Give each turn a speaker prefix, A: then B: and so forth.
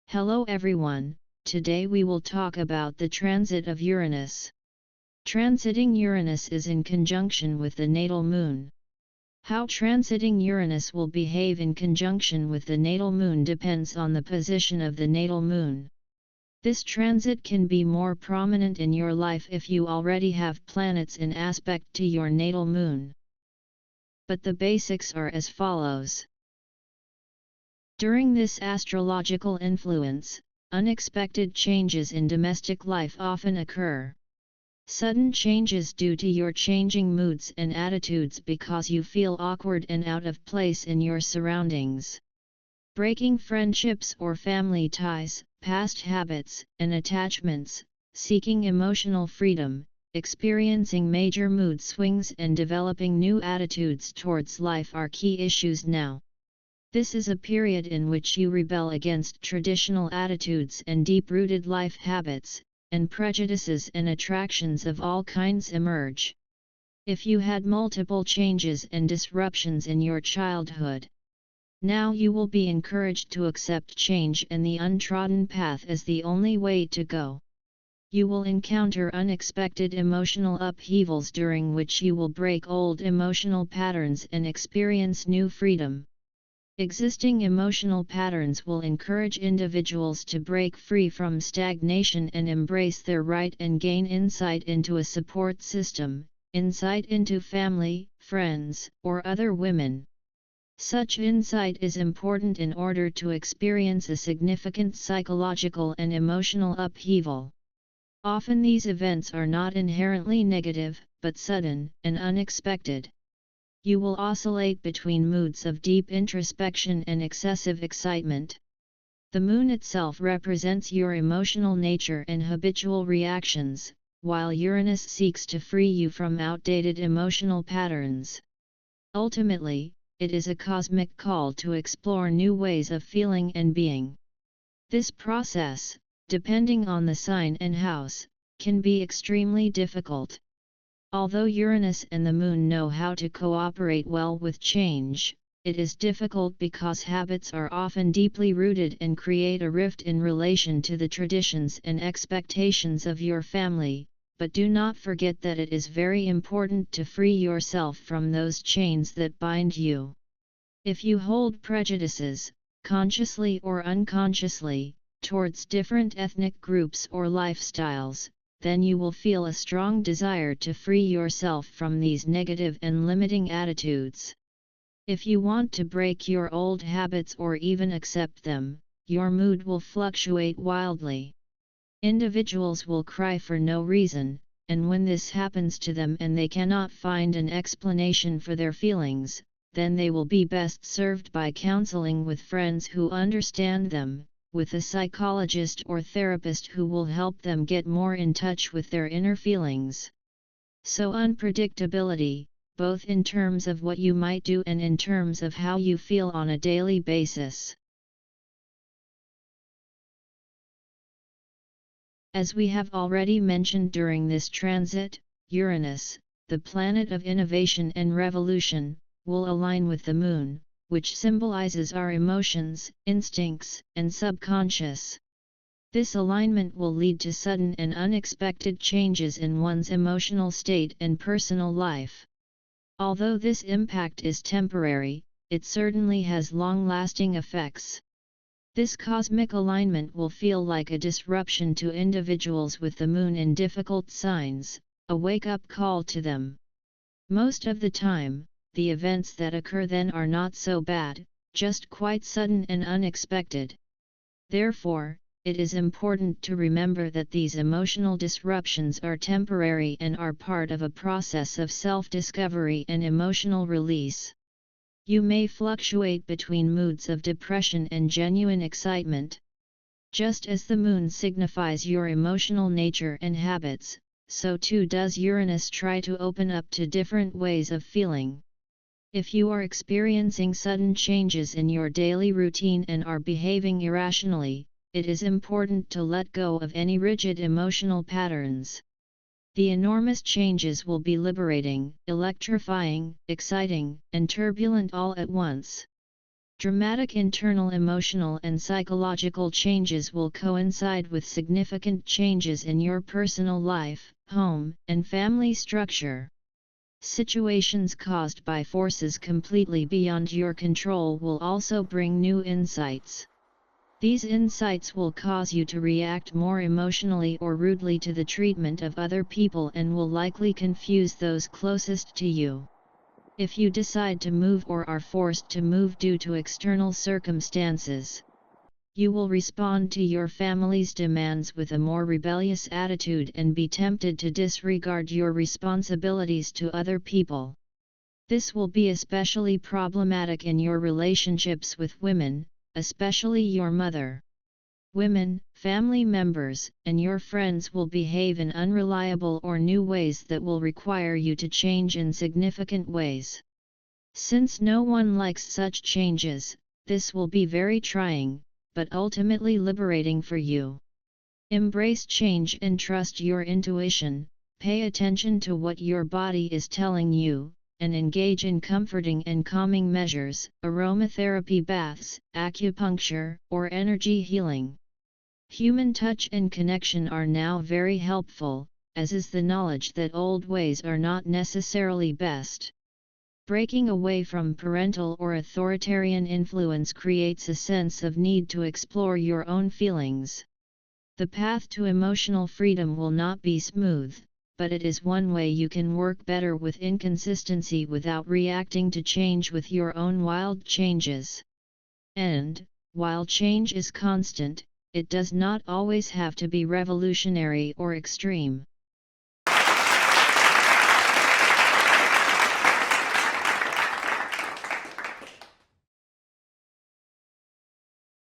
A: Hello everyone, today we will talk about the transit of Uranus. Transiting Uranus is in conjunction with the natal moon. How transiting Uranus will behave in conjunction with the natal moon depends on the position of the natal moon. This transit can be more prominent in your life if you already have planets in aspect to your natal moon. But the basics are as follows. During this astrological influence, unexpected changes in domestic life often occur. Sudden changes due to your changing moods and attitudes because you feel awkward and out of place in your surroundings. Breaking friendships or family ties, past habits and attachments, seeking emotional freedom, experiencing major mood swings and developing new attitudes towards life are key issues now. This is a period in which you rebel against traditional attitudes and deep-rooted life habits, and prejudices and attractions of all kinds emerge. If you had multiple changes and disruptions in your childhood, now you will be encouraged to accept change and the untrodden path as the only way to go. You will encounter unexpected emotional upheavals during which you will break old emotional patterns and experience new freedom. Existing emotional patterns will encourage individuals to break free from stagnation and embrace their right and gain insight into a support system, insight into family, friends, or other women. Such insight is important in order to experience a significant psychological and emotional upheaval. Often these events are not inherently negative, but sudden and unexpected. You will oscillate between moods of deep introspection and excessive excitement. The moon itself represents your emotional nature and habitual reactions, while Uranus seeks to free you from outdated emotional patterns. Ultimately, it is a cosmic call to explore new ways of feeling and being. This process, depending on the sign and house, can be extremely difficult. Although Uranus and the Moon know how to cooperate well with change, it is difficult because habits are often deeply rooted and create a rift in relation to the traditions and expectations of your family, but do not forget that it is very important to free yourself from those chains that bind you. If you hold prejudices, consciously or unconsciously, towards different ethnic groups or lifestyles, then you will feel a strong desire to free yourself from these negative and limiting attitudes. If you want to break your old habits or even accept them, your mood will fluctuate wildly. Individuals will cry for no reason, and when this happens to them and they cannot find an explanation for their feelings, then they will be best served by counseling with friends who understand them, with a psychologist or therapist who will help them get more in touch with their inner feelings. So unpredictability, both in terms of what you might do and in terms of how you feel on a daily basis. As we have already mentioned during this transit, Uranus, the planet of innovation and revolution, will align with the Moon, which symbolizes our emotions, instincts, and subconscious. This alignment will lead to sudden and unexpected changes in one's emotional state and personal life. Although this impact is temporary, it certainly has long-lasting effects. This cosmic alignment will feel like a disruption to individuals with the Moon in difficult signs, a wake-up call to them. Most of the time, the events that occur then are not so bad, just quite sudden and unexpected. Therefore, it is important to remember that these emotional disruptions are temporary and are part of a process of self-discovery and emotional release. You may fluctuate between moods of depression and genuine excitement. Just as the Moon signifies your emotional nature and habits, so too does Uranus try to open up to different ways of feeling. If you are experiencing sudden changes in your daily routine and are behaving irrationally, it is important to let go of any rigid emotional patterns. The enormous changes will be liberating, electrifying, exciting, and turbulent all at once. Dramatic internal emotional and psychological changes will coincide with significant changes in your personal life, home, and family structure. Situations caused by forces completely beyond your control will also bring new insights. These insights will cause you to react more emotionally or rudely to the treatment of other people and will likely confuse those closest to you. If you decide to move or are forced to move due to external circumstances, you will respond to your family's demands with a more rebellious attitude and be tempted to disregard your responsibilities to other people. This will be especially problematic in your relationships with women, especially your mother. Women, family members, and your friends will behave in unreliable or new ways that will require you to change in significant ways. Since no one likes such changes, this will be very trying, but ultimately liberating for you. Embrace change and trust your intuition, pay attention to what your body is telling you, and engage in comforting and calming measures, aromatherapy baths, acupuncture, or energy healing. Human touch and connection are now very helpful, as is the knowledge that old ways are not necessarily best. Breaking away from parental or authoritarian influence creates a sense of need to explore your own feelings. The path to emotional freedom will not be smooth, but it is one way you can work better with inconsistency without reacting to change with your own wild changes. And, while change is constant, it does not always have to be revolutionary or extreme.